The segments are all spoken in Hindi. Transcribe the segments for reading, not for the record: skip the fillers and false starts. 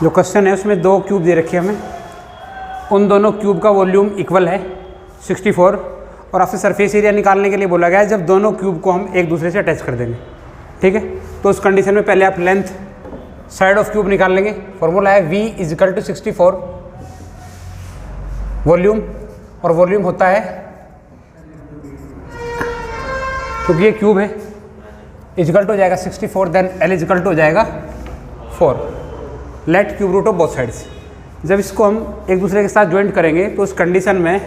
जो क्वेश्चन है उसमें दो क्यूब दे रखे हैं हमें, उन दोनों क्यूब का वॉल्यूम इक्वल है 64 और आपसे सरफेस एरिया निकालने के लिए बोला गया है जब दोनों क्यूब को हम एक दूसरे से अटैच कर देंगे। ठीक है, तो उस कंडीशन में पहले आप लेंथ साइड ऑफ क्यूब निकाल लेंगे। फॉर्मूला है V = 64 वॉल्यूम, और वॉल्यूम होता है क्योंकि ये क्यूब है इक्वल टू हो जाएगा 64, देन L इक्वल टू हो जाएगा 4। Let cube root of both sides. जब इसको हम एक दूसरे के साथ ज्वाइंट करेंगे तो उस कंडीशन में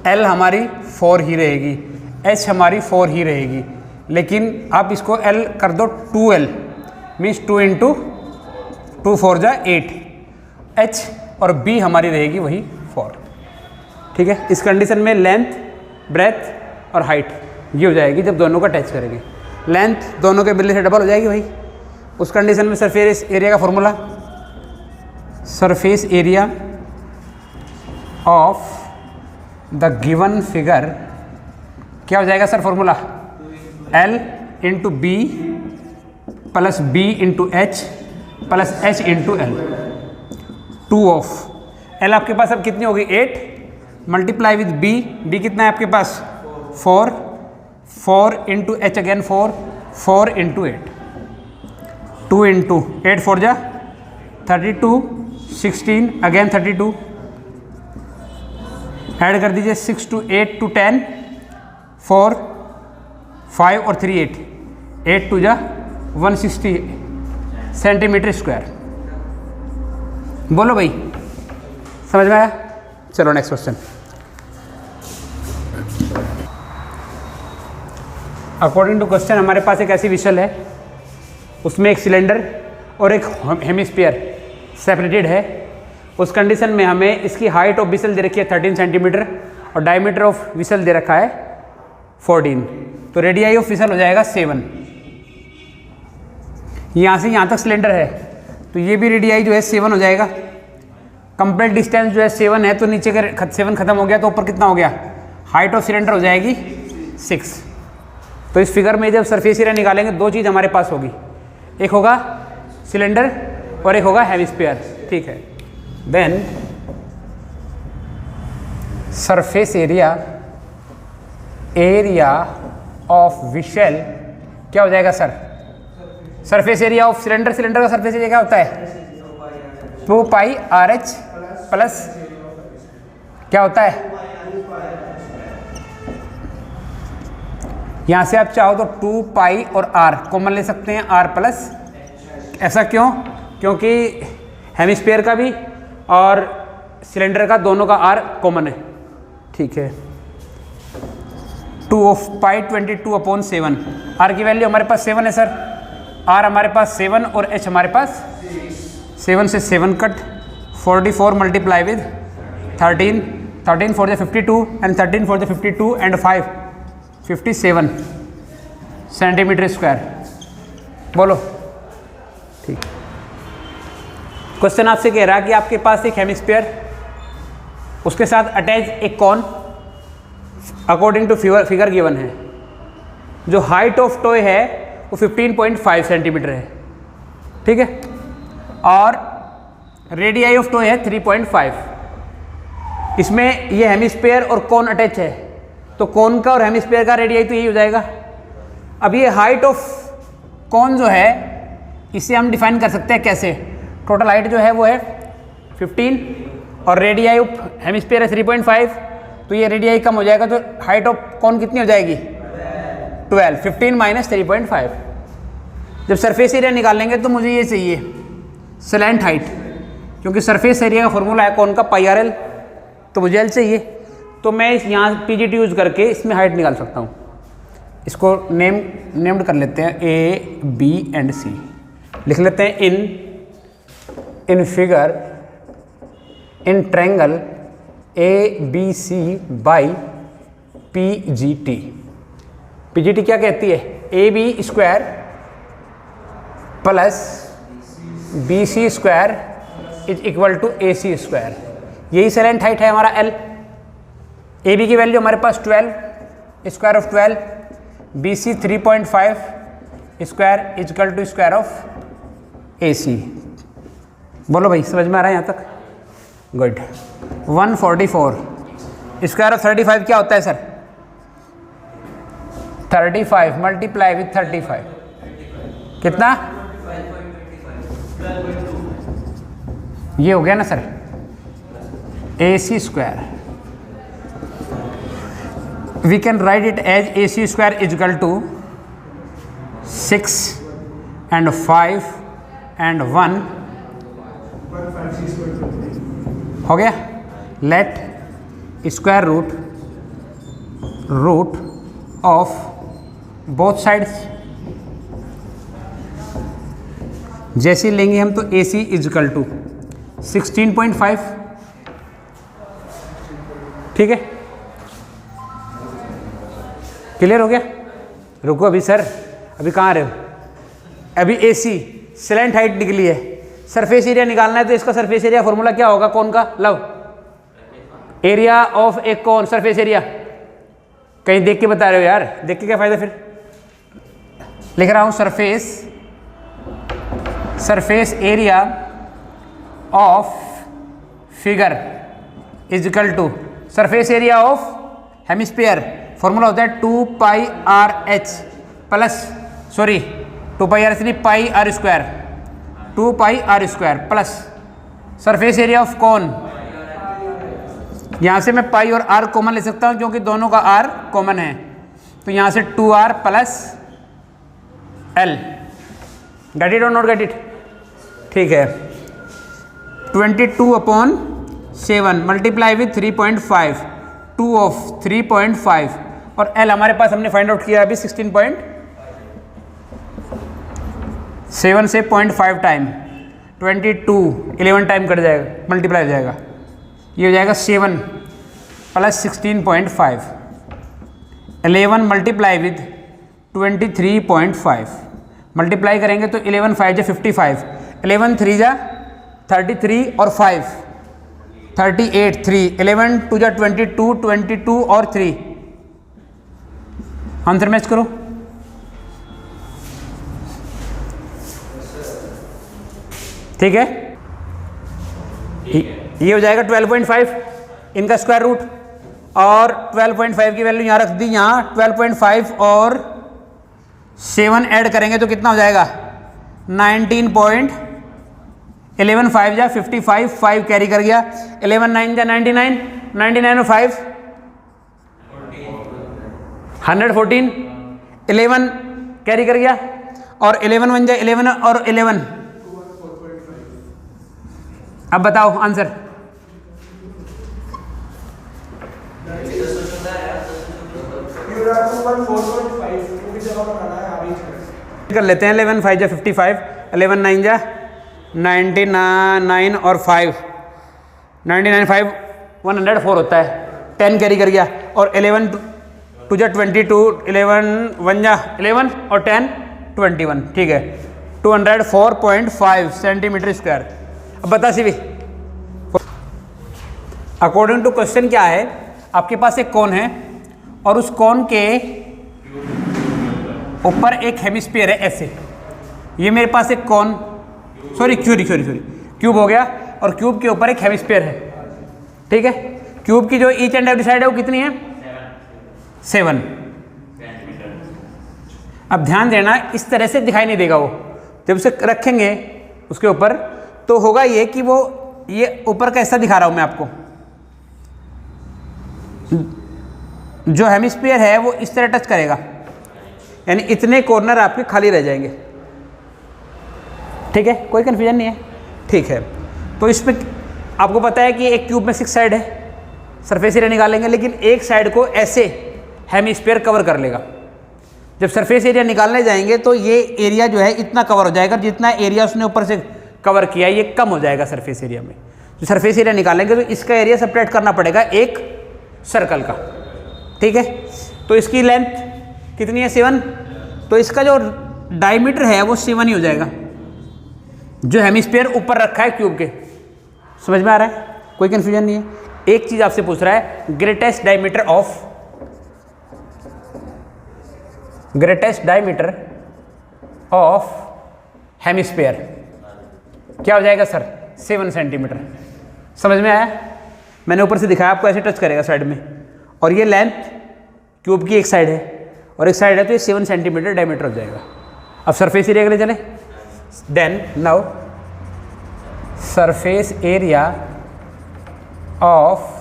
L हमारी 4 ही रहेगी, H हमारी 4 ही रहेगी, लेकिन आप इसको L कर दो 2L, मीन्स 2 × 2 4 जा 8, H और B हमारी रहेगी वही 4। ठीक है, इस कंडीशन में लेंथ, ब्रेथ और हाइट ये हो जाएगी जब दोनों को अटैच करेंगे। लेंथ दोनों के मिलने से डबल हो जाएगी भाई। उस कंडीशन में सरफेस एरिया का formula, surface area of the given figure क्या हो जाएगा sir formula? L × B plus B × H plus H × L। 2 of L आपके पास अब कितनी होगी 8, मल्टीप्लाई विद B, B कितना है आपके पास 4, 4 × H अगेन 4, 4 × 8, 2 × 8 4 जा 32, 16 अगेन 32, ऐड कर दीजिए 6 to 8 to 10, 4 5 और 3 8, 8 2 जा 160 सेंटीमीटर स्क्वायर। बोलो भाई, समझ में आया? चलो next question. According to question हमारे पास एक ऐसी विशल है, उसमें एक सिलेंडर और एक हेमिस्फीयर सेपरेटेड है। उस कंडीशन में हमें इसकी हाइट ऑफ विसल दे रखी है 13 सेंटीमीटर और डायमीटर ऑफ विसल दे रखा है 14, तो रेडियाई ऑफ विसल हो जाएगा 7। यहाँ से यहाँ तक सिलेंडर है तो ये भी रेडियाई जो है 7 हो जाएगा। कंप्लीट डिस्टेंस जो है 7 है, तो नीचे का 7 खत्म हो गया तो ऊपर कितना हो गया? हाइट ऑफ सिलेंडर हो जाएगी 6। तो इस फिगर में जब सरफेस एरिया निकालेंगे दो चीज़ हमारे पास होगी, एक होगा सिलेंडर और एक होगा हेमिस्फीयर। ठीक है, then surface area of vessel क्या हो जाएगा sir? Surface area of cylinder, cylinder का सरफेस एरिया क्या होता है? 2 पाई RH प्लस क्या होता है? यहां से आप चाहो तो 2 पाई और R कॉमन ले सकते हैं, R प्लस। ऐसा क्यों? क्योंकि हेमिस्फीयर का भी और सिलेंडर का दोनों का R कॉमन है। ठीक है, 2 of पाई 22/7, R की वैल्यू हमारे पास 7 है सर, R हमारे पास 7 और H हमारे पास 7 से 7 cut, 44 multiply with 13, 13 4 52 and 13 4 52 and 5 57 centimetre square. बोलो। ठीक, क्वेश्चन आपसे कह रहा है कि आपके पास एक हेमिस्फीयर, उसके साथ अटैच एक cone, according to figure given है। जो हाइट ऑफ टॉय है वो 15.5 सेंटीमीटर है। ठीक है, और रेडियाई ऑफ टॉय है 3.5। इसमें ये हेमिस्फीयर और कॉन अटैच है, तो कॉन का और हेमिस्फीयर का रेडियाई तो यही हो जाएगा। अब ये हाइट ऑफ कॉन जो है इसे हम डिफाइन कर सकते हैं कैसे? टोटल हाइट जो है वो है 15 और रेडियाई ऑफ हेमिस्फीयर है 3.5, तो ये रेडियाई कम हो जाएगा, तो हाइट ऑफ कॉन कितनी हो जाएगी? 12, 15 माइनस 3.5। जब सरफेस एरिया निकालेंगे तो मुझे ये चाहिए स्लैंट हाइट, क्योंकि सरफेस एरिया का फॉर्मूला है कॉन का πRL, तो मुझे L चाहिए। तो मैं यहाँ PGT यूज़ करके इसमें हाइट निकाल सकता हूँ। इसको नेम्ड कर लेते हैं A, B एंड C। लिख लेते हैं in figure in triangle ABC by PGT। PGT क्या कहती है? AB square plus BC square is equal to AC square. यही स्लैंट हाइट है हमारा L। AB की वैल्यू हमारे पास 12, square of 12, BC 3.5 square is equal to square of AC। बोलो भाई, समझ में आ रहा है यहाँ तक? गुड। 144 स्क्वायर ऑफ 35 क्या होता है सर? 35 मल्टीप्लाई विथ 35 कितना? ये हो गया ना sir, AC square. We can write it as AC square is equal to 6 and 5 and 1 हो गया। Let square root of both sides, जैसे लेंगे हम तो AC इजकल टू 16.5, ठीक है, क्लियर हो गया? रुको अभी सर, अभी कहाँ रहे हो? अभी AC स्लैंट हाइट निकली है, सरफेस एरिया निकालना है, तो इसका सरफेस एरिया फॉर्मूला क्या होगा? कौन का? लव एरिया ऑफ ए कौन, सरफेस एरिया। कहीं देख के बता रहे हो यार, देख के क्या फायदा? फिर लिख रहा हूं surface area of figure is equal to surface area of hemisphere. Formula होता है 2πRh प्लस, सॉरी 2πRh नहीं, πr square, 2πr square plus surface area of cone. यहाँ से मैं पाई और r कॉमन ले सकता हूँ क्योंकि दोनों का r कॉमन है, तो यहाँ से 2r plus l। Get it और नॉट गेट इट? ठीक है। 22/7 मल्टीप्लाई विथ 3.5, 2 ऑफ 3.5 और l हमारे पास हमने फाइंड आउट किया अभी 16.7 से 0.5 टाइम 22 11 टाइम कट जाएगा, मल्टीप्लाई हो जाएगा, ये हो जाएगा 7 प्लस 16.5, 11 मल्टीप्लाई विथ 23.5 मल्टीप्लाई करेंगे तो 11 5 जा 55, 11 3 जा 33 और 5 38, 3 11 2 जा 22, 22 और 3 आंसर मैच करो। ठीक है, ये हो जाएगा 12.5 इनका स्क्वायर रूट, और 12.5 की वैल्यू यहाँ रख दी, यहाँ 12.5 और 7 ऐड करेंगे तो कितना हो जाएगा? 19.11 5 जा 55, 5 कैरी कर गया, 11 9 जा 99, 99 और 5 114, 11 कैरी कर गया, और 11 1 जा 11 और 11। अब बताओ आंसर। कर लेते हैं, 11 5 जा 55, 11 9 जा 99 और 5 99 5 104 होता है, 10 कैरी कर गया, और 11 2 जा 22, 11 1 जा 11 और 10 21, ठीक है, 204.5 सेंटीमीटर स्क्वायर। अब बता सीवी, अकॉर्डिंग टू क्वेश्चन क्या है, आपके पास एक कोन है और उस कोन के ऊपर एक हेमिस्फीयर है ऐसे, ये मेरे पास एक कोन, सॉरी क्यूब हो गया, और क्यूब के ऊपर एक हेमिस्फीयर है, ठीक है। क्यूब की जो ईच एंड एवरी साइड है वो कितनी है? 7। अब ध्यान देना, इस तरह से दिखाई नहीं देगा वो, जब उसे रखेंगे उसके ऊपर तो होगा ये कि वो ये ऊपर कैसा दिखा रहा हूं मैं आपको, जो हेमिस्फीयर है वो इस तरह टच करेगा, यानी इतने कॉर्नर आपके खाली रह जाएंगे, ठीक है, कोई कन्फ्यूजन नहीं है, ठीक है। तो इसमें आपको पता है कि एक क्यूब में 6 साइड है, सरफेस एरिया निकालेंगे, लेकिन एक साइड को ऐसे हेमिस्फीयर कवर कर लेगा। जब सरफेस एरिया निकालने जाएंगे तो ये एरिया जो है इतना कवर हो जाएगा, जितना एरिया उसने ऊपर से कवर किया ये कम हो जाएगा सरफेस एरिया में। जो सरफेस एरिया निकालेंगे तो इसका एरिया सेपरेट करना पड़ेगा एक सर्कल का, ठीक है। तो इसकी लेंथ कितनी है? 7, तो इसका जो डायमीटर है वो 7 ही हो जाएगा, जो हेमिस्फीयर ऊपर रखा है क्यूब के। समझ में आ रहा है? कोई कंफ्यूजन नहीं है। एक चीज आपसे पूछ रहा है, ग्रेटेस्ट डायमीटर ऑफ हेमिस्फीयर क्या हो जाएगा सर? 7 सेंटीमीटर। समझ में आया? मैंने ऊपर से दिखाया आपको, ऐसे टच करेगा साइड में, और ये लेंथ क्यूब की एक साइड है और एक साइड है, तो ये 7 सेंटीमीटर डायमीटर हो जाएगा। अब सरफेस एरिया के लिए चले। Then now surface area of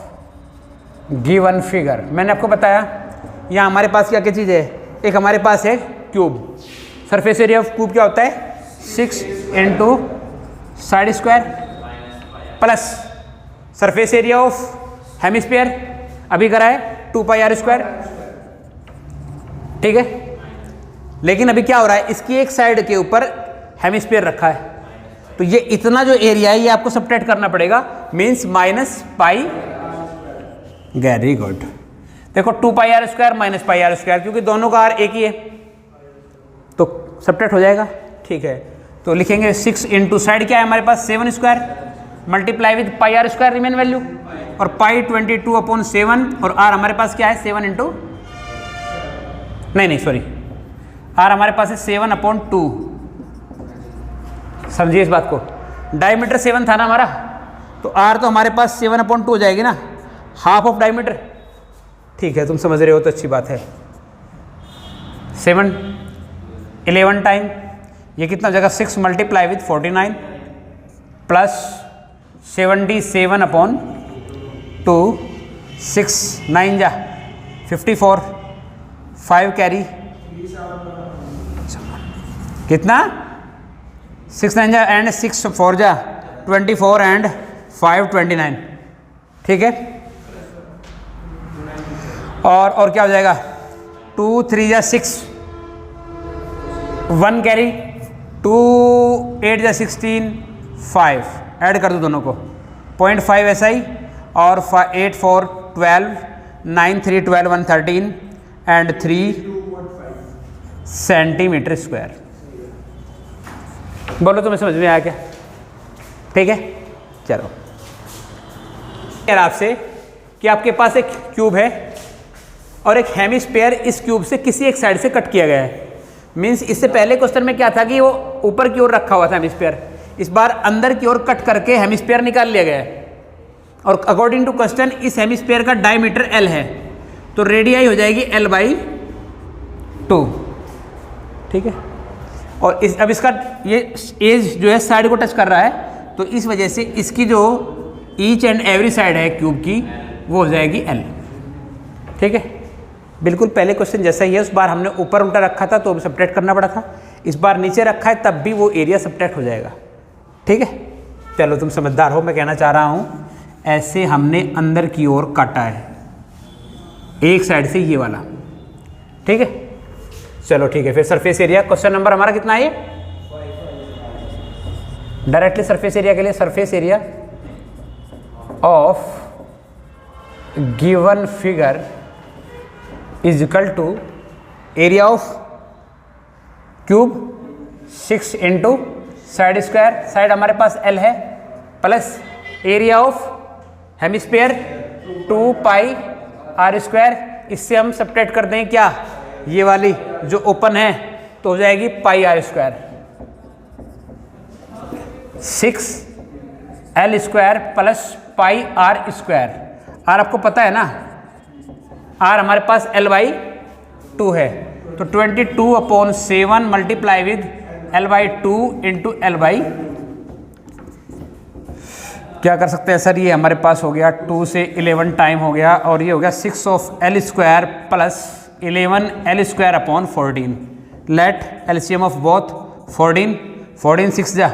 given figure, मैंने आपको बताया यहाँ हमारे पास क्या क्या चीज़ है, एक हमारे पास है cube. Surface area of cube क्या होता है? 6 into side square plus surface area of hemisphere अभी करा है 2 पाई आर स्क्वायर। ठीक है, लेकिन अभी क्या हो रहा है, इसकी एक साइड के ऊपर हेमिस्फीयर रखा है, तो ये इतना जो एरिया है ये आपको सबट्रैक्ट करना पड़ेगा, means minus pi. Very good. देखो 2 pi r square minus pi r square, क्योंकि दोनों का आर एक ही है तो सबट्रैक्ट हो जाएगा। ठीक है, तो लिखेंगे 6 इंटू साइड क्या है हमारे पास 7 square multiply with pi r square remain value, और पाई 22/7, और आर हमारे पास क्या है 7 इंटू, नहीं सॉरी, आर हमारे पास है 7/2। समझिए इस बात को, डायमीटर 7 था ना हमारा, तो आर तो हमारे पास 7/2 हो जाएगी ना, हाफ ऑफ डायमीटर। ठीक है, तुम समझ रहे हो तो अच्छी बात है। 7 11 टाइम, ये कितना हो जाएगा 6 मल्टीप्लाई विथ 49 प्लस 77/2, 6 9 जा 54, 5 कैरी कितना 6 9 जा एंड 6 4 जा 24 एंड 5 29। ठीक है, और क्या हो जाएगा 2 3 जा 6, 1 कैरी 2 8 जा 16, 5 ऐड कर दो दोनों को 0.5 SI, और 8 4 12, 9 3 12 1 13 एंड 3 सेंटीमीटर स्क्वायर। बोलो तुम्हें समझ में आया क्या? ठीक है, चलो यार आपसे कि आपके पास एक क्यूब है और एक हेमिस्फीयर इस क्यूब से किसी एक साइड से कट किया गया है। मीन्स इससे पहले क्वेश्चन में क्या था कि वो ऊपर की ओर रखा हुआ था हेमिस्फीयर, इस बार अंदर की ओर कट करके हेमिस्फीयर निकाल लिया गया है, और अकॉर्डिंग टू क्वेश्चन इस हेमिस्फीयर का डायमीटर L है, तो रेडियाई हो जाएगी L/2। ठीक है, और अब इसका ये एज जो है साइड को टच कर रहा है, तो इस वजह से इसकी जो ईच एंड एवरी साइड है क्यूब की वो हो जाएगी L। ठीक है, बिल्कुल पहले क्वेश्चन जैसा ही है, उस बार हमने ऊपर उल्टा रखा था तो सबट्रैक्ट करना पड़ा था, इस बार नीचे रखा है तब भी वो एरिया सबट्रैक्ट हो जाएगा। ठीक है, चलो तुम समझदार हो, मैं कहना चाह रहा हूँ ऐसे हमने अंदर की ओर काटा है एक साइड से ये वाला। ठीक है, चलो ठीक है, फिर सरफेस एरिया क्वेश्चन नंबर हमारा कितना है ये, डायरेक्टली सरफेस एरिया के लिए surface area of given figure is equal to area of cube 6 into side square, side हमारे पास L है, plus area of hemisphere 2 pi r square, इससे हम सबट्रैक्ट कर दें क्या ये वाली जो ओपन है, तो हो जाएगी pi r square, 6L square plus pi r square. आर आपको पता है ना, आर हमारे पास L/2 है, तो 22/7 multiply with L/2 into L/, क्या कर सकते हैं सर, ये हमारे पास हो गया 2 से 11 टाइम हो गया, और ये हो गया 6L square plus 11L square upon 14। Let LCM of both 14 6 जा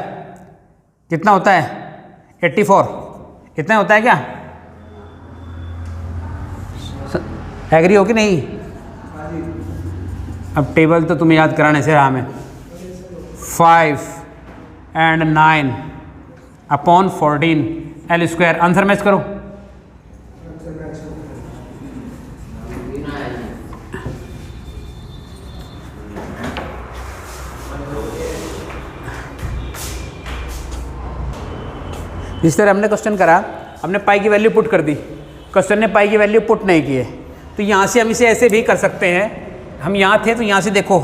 कितना होता है 84, इतना होता है क्या? एग्री हो कि नहीं? अब टेबल तो तुम्हें याद कराने से रहा मैं। 5 and 9 upon 14 L square, answer match करो। जिस तरह हमने क्वेश्चन करा, हमने पाई की वैल्यू पुट कर दी, क्वेश्चन ने पाई की वैल्यू पुट नहीं की है, तो यहाँ से हम इसे ऐसे भी कर सकते हैं। हम यहाँ थे तो यहाँ से देखो,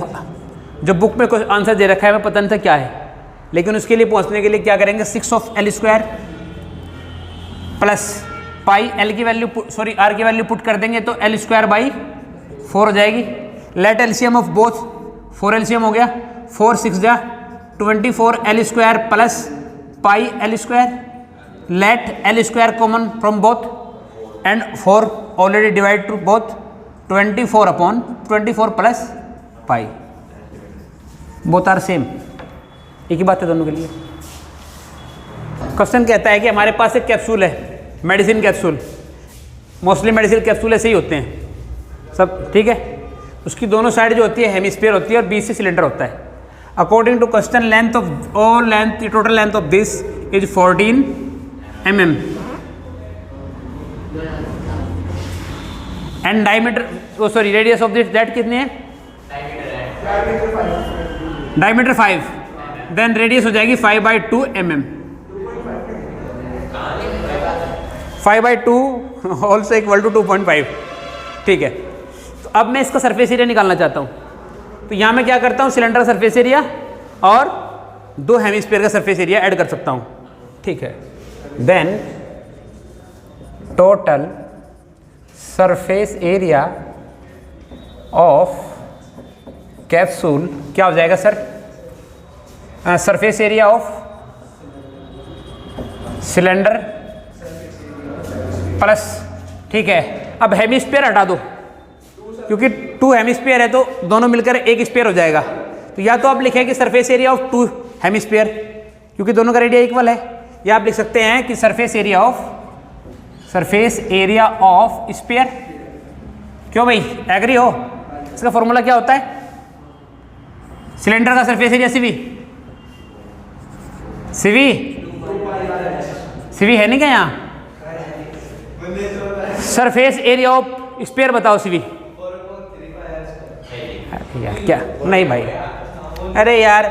जो बुक में आंसर दे रखा है हमें पता नहीं था क्या है, लेकिन उसके लिए पहुंचने के लिए क्या करेंगे, 6 of L square plus pi L की वैल्यू सॉरी आर की वैल्यू पुट कर देंगे तो एल स्क्वायर बाई 4 हो जाएगी। Let LCM of both, 4 LCM हो गया, 4 6 जा 24 L square plus pi L square. Let L square common from both and 4 already divide to both, 24 upon 24 plus pi, both are same, एक ही बात है दोनों के लिए। क्वेश्चन कहता है कि हमारे पास एक कैप्सूल है, medicine capsule, mostly medicine capsule ऐसे ही होते हैं सब, ठीक है। उसकी दोनों साइड जो होती है हेमिस्फीयर होती है और बीच से सिलेंडर होता है। According to question length of और length, total length of this is 14 mm and diameter sorry radius of this that कितनी है, डायमीटर 5, देन रेडियस हो जाएगी 5/2 mm, 5/2 ऑल्सो इक्वल टू 2.5, ठीक है। तो अब मैं इसका सरफेस एरिया निकालना चाहता हूँ, तो यहाँ मैं क्या करता हूँ, सिलेंडर का सरफेस एरिया और 2 हेमिस्फीयर का सरफेस एरिया ऐड कर सकता हूँ, ठीक है। Then total surface area of capsule क्या हो जाएगा sir, surface area of cylinder plus, ठीक है। अब हेमिस्फीयर हटा दो क्योंकि 2 हेमिस्फीयर है तो दोनों मिलकर एक स्फीयर हो जाएगा, तो या तो आप लिखें कि सरफेस एरिया ऑफ 2 हेमिस्फीयर क्योंकि दोनों का रेडिया इक्वल है, या आप लिख सकते हैं कि सरफेस एरिया ऑफ स्फीयर। क्यों भाई, एग्री हो? इसका फॉर्मूला क्या होता है, सिलेंडर का सरफेस एरिया सीवी है नहीं क्या यहाँ, सरफेस एरिया ऑफ स्फीयर बताओ सीवी। यार क्या नहीं भाई, अरे यार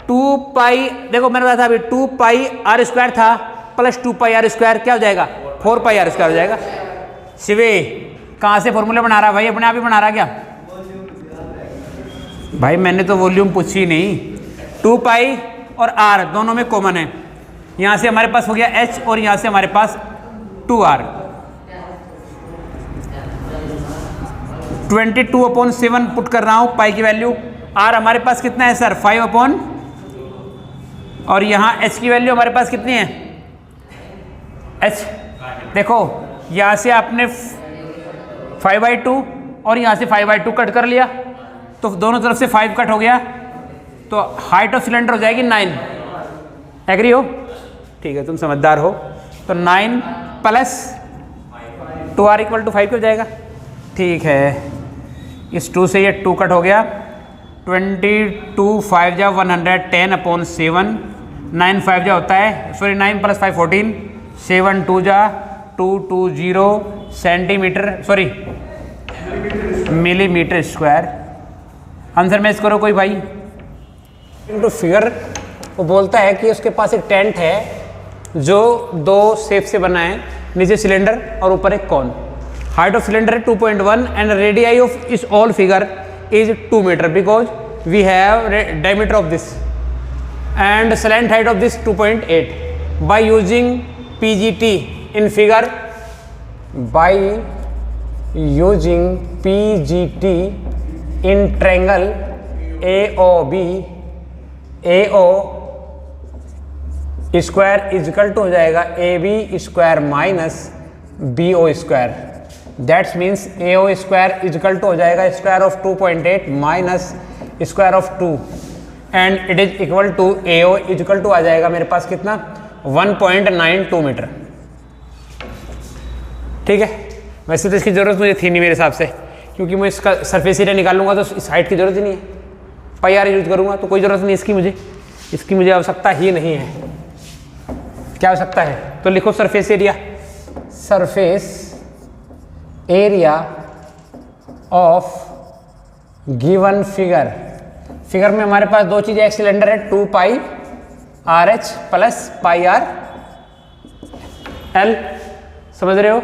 2 पाई, देखो मैंने बताया था अभी 2 पाई आर स्क्वायर था प्लस 2 पाई आर स्क्वायर क्या हो जाएगा, 4 पाई आर स्क्वायर हो जाएगा। शिवे कहाँ से फॉर्मूले बना रहा भाई, अपने आप ही बना रहा क्या भाई, मैंने तो वॉल्यूम पूछी नहीं। 2 पाई और आर दोनों में कॉमन है, यहाँ से हमारे पास हो गया एच और यहाँ से हमारे पास 2r, 22/7 पुट कर रहा हूँ पाई की वैल्यू। आर हमारे पास कितना है सर, 5 और यहाँ एच की वैल्यू हमारे पास कितनी है, एच देखो यहाँ से आपने 5/2 और यहाँ से 5/2 कट कर लिया तो दोनों तरफ से 5 कट हो गया, तो हाइट ऑफ सिलेंडर हो जाएगी 9, एग्री हो? ठीक है, तुम समझदार हो। तो 9 प्लस 2r = 5 हो जाएगा, ठीक है। इस 2 से ये 2 कट हो गया, 22 5 जा 110/7, 9 5 जा होता है, सॉरी 9 + 5 14, 7 2 जा 220 centimetre sorry millimetre square. Answer match करो कोई भाई। तो फिगर वो बोलता है कि उसके पास एक टेंट है जो 2 शेप से बना है, नीचे सिलेंडर और ऊपर एक कॉन। हाइट ऑफ सिलेंडर है 2.1 एंड रेडियाई ऑफ इस all figure is 2 metre because we have diameter of this and slant height of this 2.8 by using PGT in figure, by using PGT in triangle AOB, AO square is equal to हो जाएगा AB square minus BO square, that's means AO square is equal to हो जाएगा square of 2.8 minus square of 2 and it is equal to AO is equal to आ जाएगा मेरे पास कितना 1.92 मीटर, ठीक है। वैसे तो इसकी ज़रूरत मुझे थी नहीं मेरे हिसाब से, क्योंकि मैं इसका सरफेस एरिया निकालूंगा तो इस हाइट की ज़रूरत ही नहीं है, पाई आर यूज करूँगा तो कोई ज़रूरत नहीं इसकी मुझे आवश्यकता ही नहीं है। क्या आवश्यकता है तो लिखो surface area of given figure में हमारे पास 2 चीज़ें, एक सिलेंडर है 2 pi RH plus pi R L, समझ रहे हो,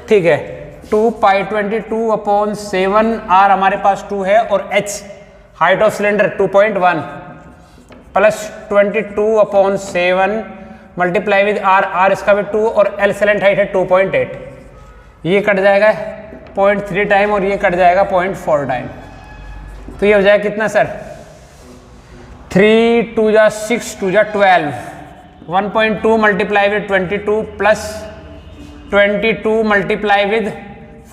ठीक है। 2 पाई 22/7 आर हमारे पास 2 है और h height of cylinder 2.1 plus 22/7 multiply with R, R इसका भी 2 और एल सेलेंट हाइट है 2.8, ये कट जाएगा 0.3 टाइम और ये कट जाएगा 0.4 टाइम। तो ये हो जाएगा कितना सर? 3 2 जा 6 2 जा 12, 1.2 multiply with 22 plus 22 multiply with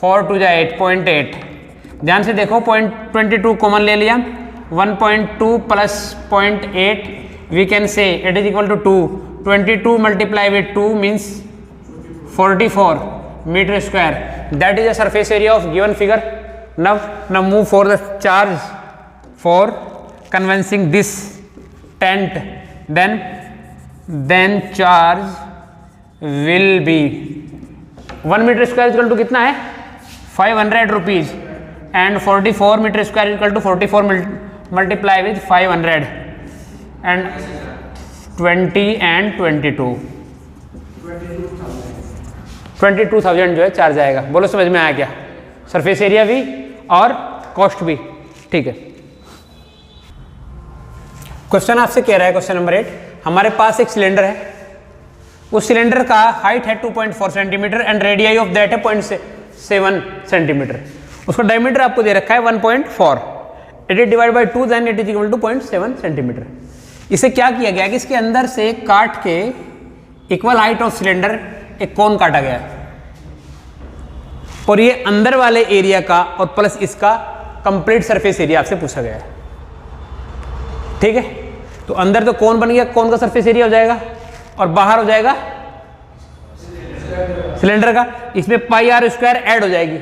4 2 जा 8.8। ध्यान से देखो 0.22 कॉमन ले लिया, 1.2 plus 0.8 we can say it is equal to 2, 22 multiply with 2 means 44 metre square, that is the surface area of given figure. now move for the charge for convincing this tent, then charge will be 1 metre square equal to कितना है 500 rupees and 44 metre square equal to 44 multiply with 500 and 20 and 22,000 जो है चार्ज आएगा। बोलो समझ में आया क्या? सरफेस एरिया भी और कॉस्ट भी, ठीक है। क्वेश्चन आपसे कह रहा है क्वेश्चन नंबर 8, हमारे पास एक सिलेंडर है, उस सिलेंडर का हाइट है 2.4 centimetre and radii of that है 0.7 सेंटीमीटर, उसका डायमीटर आपको दे रखा है 1.4, it is divide by 2 then it is equal to 0.7 centimetre. इसे क्या किया गया कि इसके अंदर से काट के इक्वल हाइट ऑफ सिलेंडर एक कोन काटा गया है और ये अंदर वाले एरिया का और प्लस इसका कंप्लीट सरफेस एरिया आपसे पूछा गया है, ठीक है। तो अंदर तो कोन बन गया, कोन का सरफेस एरिया हो जाएगा और बाहर हो जाएगा सिलेंडर का, इसमें पाई आर स्क्वायर ऐड हो जाएगी,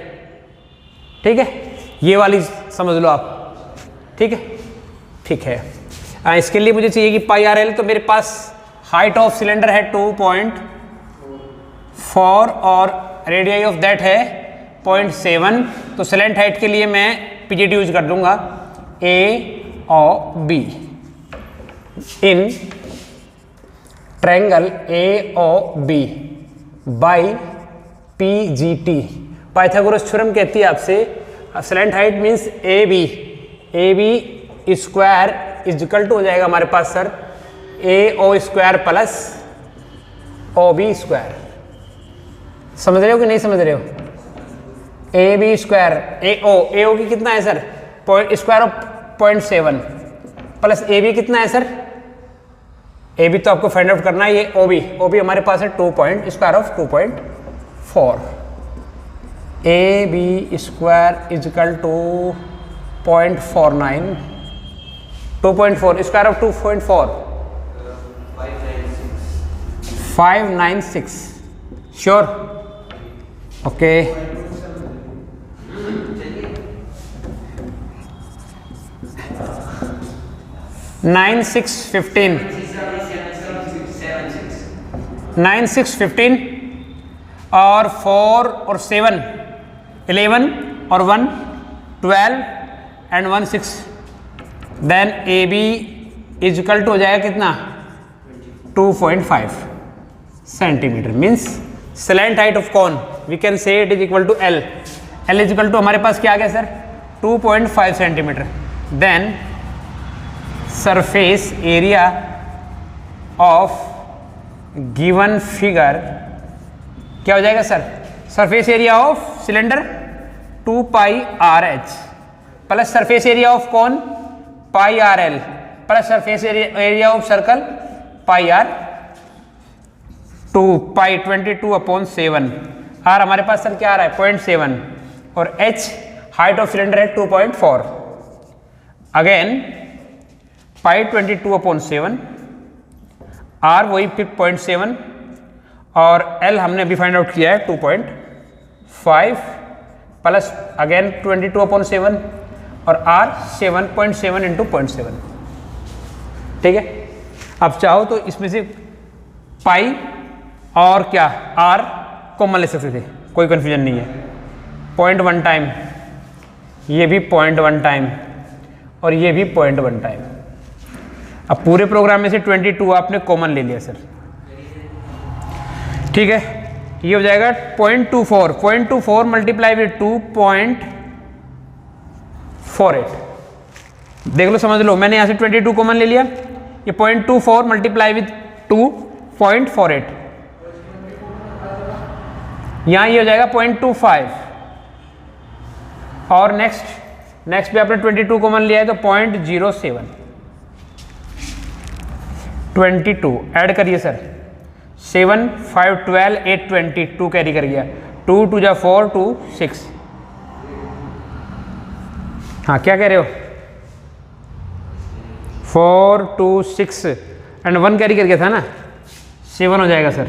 ठीक है। ये वाली समझ लो आप, ठीक है, ठीक है। इसके लिए मुझे चाहिए कि पाई आर एल, तो मेरे पास हाइट ऑफ सिलेंडर है 2.4 और रेडियाई ऑफ दैट है 0.7, तो स्लैंट हाइट के लिए मैं पीजीटी यूज कर दूंगा ए और बी इन ट्रायंगल ए और B by PGT. Pythagoras theorem कहती है आपसे slant height means A B square is equal to हो जाएगा हमारे पास sir A O square plus O B square. समझ रहे हो कि नहीं समझ रहे हो? ए बी स्क्वायर ए ओ की कितना है sir square of 0.7 plus A B कितना है सर? ए बी तो आपको फाइंड आउट करना है, ये ओ बी हमारे पास है 2 square of 2.4, A B square is equal to 0.49, 2.4 square of 2.4 596 sure, okay. Nine six 15 और 4 और 7 11 और 1 12 and 1 6, then A B is equal to हो जाएगा कितना 2.5 centimetre, means slant height of cone we can say it is equal to L is equal to हमारे पास क्या आ गया sir 2.5 centimetre. Then surface area of given figure क्या हो जाएगा sir? Surface area of cylinder 2 pi R H plus surface area of cone pi R L plus surface area of circle pi R 2 pi 22/7। R हमारे पास सर क्या आ रहा है 0.7 और एच हाइट ऑफ सिलेंडर है 2.4, अगेन पाई 22/7, आर वही फिर 0.7 और एल हमने अभी फाइंड आउट किया है 2.5 प्लस अगेन 22/7 और आर 7.7 इंटू 0.7, ठीक है। अब चाहो तो इसमें से पाई और क्या आर कॉमन ले सकते थे, कोई कंफ्यूजन नहीं है। 0.1 टाइम, ये भी 0.1 टाइम और ये भी 0.1 टाइम। अब पूरे प्रोग्राम में से 22 आपने कॉमन ले लिया सर, ठीक है। ये हो जाएगा 0.24 मल्टीप्लाई विद 2.48। देख लो समझ लो, मैंने यहाँ से 22 कॉमन ले लिया, ये 0.24 मल्टीप्लाई विथ 2.48, यहाँ ये हो जाएगा 0.25 और नेक्स्ट पे आपने 22 कॉमन लिया है तो 0.07, 22 ऐड करिए सर, 7 5 12 8 22 कैरी कर गया, 2 2 जा 4 2 6। हाँ क्या कह रहे हो, 4 2 6 एंड 1 कैरी कर गया था ना, 7 हो जाएगा सर।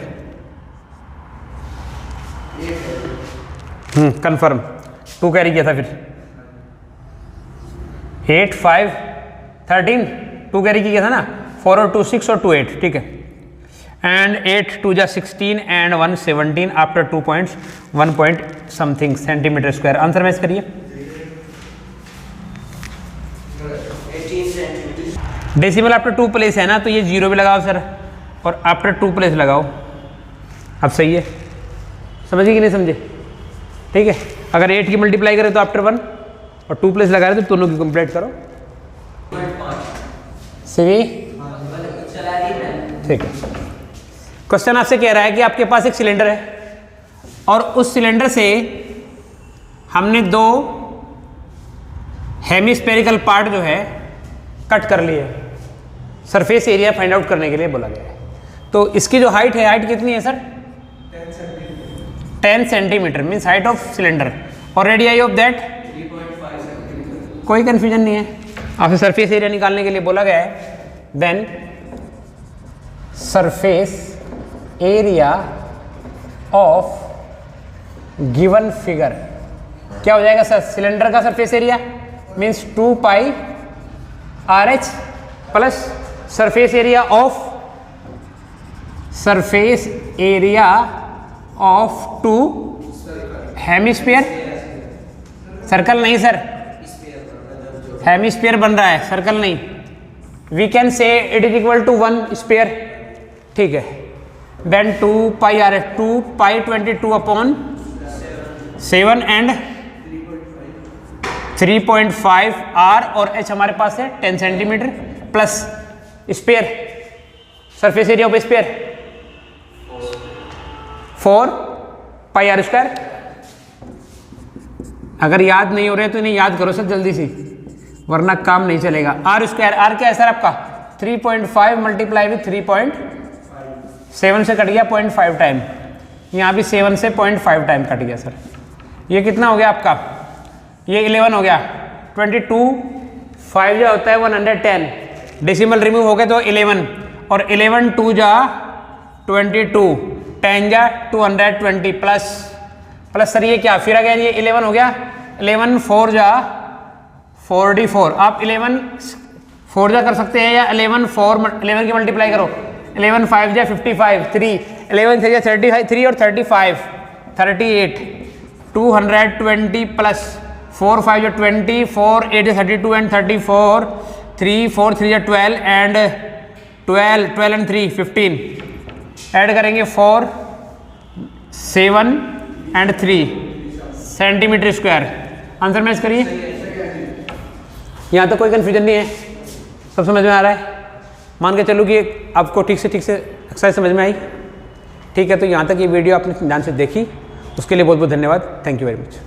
कंफर्म, 2 कैरी किया था फिर 8 5 13, 2 कैरी किया था ना, 4 और 2 6 और 2 8, ठीक है। एंड 8 2 जा 16 and 1 17 after 2 points 1 point something centimetre square. Answer match करिए। डेसिमल आफ्टर 2 प्लेस है ना, तो ये 0 भी लगाओ सर और आफ्टर 2 प्लेस लगाओ। अब सही है, समझिए कि नहीं समझे, ठीक है। अगर 8 की मल्टीप्लाई करें तो आफ्टर 1 और 2 प्लेस लगा रहे तो दोनों की कंप्लीट करो। सीवी ठीक है। क्वेश्चन आपसे कह रहा है कि आपके पास एक सिलेंडर है और उस सिलेंडर से हमने 2 हेमिस्फेरिकल पार्ट जो है कट कर लिए, सरफेस एरिया फाइंड आउट करने के लिए बोला गया है। तो इसकी जो हाइट है, हाइट कितनी है sir, 10 centimetre means height of cylinder, और रेडियाई ऑफ दैट 3.5 सेंटीमीटर। कोई कंफ्यूजन नहीं है, आपसे सरफेस एरिया निकालने के लिए बोला गया है। Then surface area of given figure क्या हो जाएगा सर, सिलेंडर का surface area means 2 pi RH plus surface area of 2 hemisphere, circle नहीं सर, हेमिस्फीयर बन रहा है, सर्कल नहीं। We can say it is equal to 1 sphere, ठीक है। Then 2 pi RH, 2 pi 22 upon 7 and 3.5 R और H हमारे पास है 10 centimetre plus sphere, surface area of sphere 4 pi R square. अगर याद नहीं हो रहे तो इन्हें याद करो सर जल्दी से, वरना काम नहीं चलेगा। R स्क्वायर, R क्या है सर आपका 3.5 मल्टीप्लाई विथ 3.7 से कट गया 0.5 टाइम, यहाँ भी 7 से 0.5 टाइम कट गया सर। ये कितना हो गया आपका, ये 11 हो गया, 22 5 जा होता है 110, डेसिमल रिमूव हो गए तो 11 और 11 2 जा 22, 10 जा 220 प्लस सर ये क्या फिर आ गया, ये 11 हो गया, 11 4 जा 44। आप 11 4 जा कर सकते हैं या 11 की मल्टीप्लाई करो, 11 5 जा 55, 3 11 6 जा 35, 3 और 35 38, 220 प्लस 4 5 जा 20, 4 8 जा 32 एंड 34, 3 4 3 जा 12 एंड 12 एंड 3 15, ऐड करेंगे 4 7 and 3 centimetre square. Answer match करिए। यहाँ तो कोई कंफ्यूजन नहीं है, सब समझ में आ रहा है। मान के चलो कि आपको ठीक से एक्सरसाइज समझ में आई, ठीक है। तो यहाँ तक ये वीडियो आपने ध्यान से देखी, उसके लिए बहुत बहुत धन्यवाद। Thank you very much.